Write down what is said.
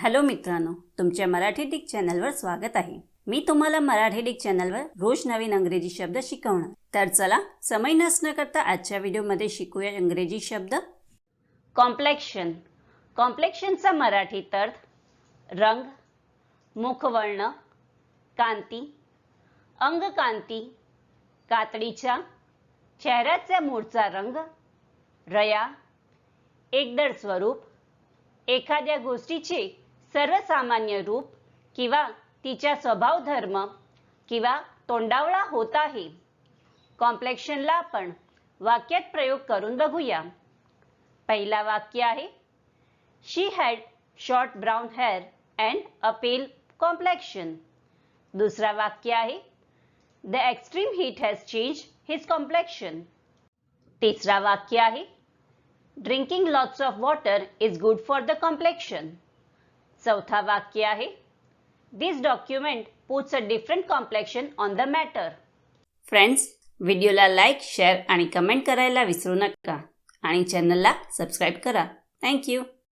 Hello मित्रांनो, तुमच्या Marathi Dick चॅनलवर स्वागत आहे। मी तुम्हाला मराठी डिक चॅनलवर रोज नवीन इंग्रजी शब्द शिकवणार। तर चला समय नसण्या करता आजच्या व्हिडिओमध्ये शिकूया इंग्रजी शब्द। कॉम्प्लेक्शन। कॉम्प्लेक्शनचा मराठीत अर्थ रंग, मुखवर्ण, कांती, अंगकांती, कातडीचा, चेहऱ्याचा मूळचा रंग, रया, एकदळ स्वरूप, एखाद्या गोष्टीचे सर्वसामान्य रूप किंवा तिचा स्वभाव धर्म किंवा तोंडावळा होत आहे। कॉम्प्लेक्शनला आपण वाक्यात प्रयोग करून बघूया। पहिला वाक्य आहे she had short brown hair and a pale complexion. दुसरा वाक्य आहे the extreme heat has changed his complexion. तिसरा वाक्य आहे drinking lots of water is good for the complexion. चौथा वाक्य आहे this document puts a different complexion on the matter. Friends, व्हिडिओला लाईक, शेअर आणि कमेंट करायला विसरू नका आणि चॅनलला सबस्क्राईब करा। थँक्यू।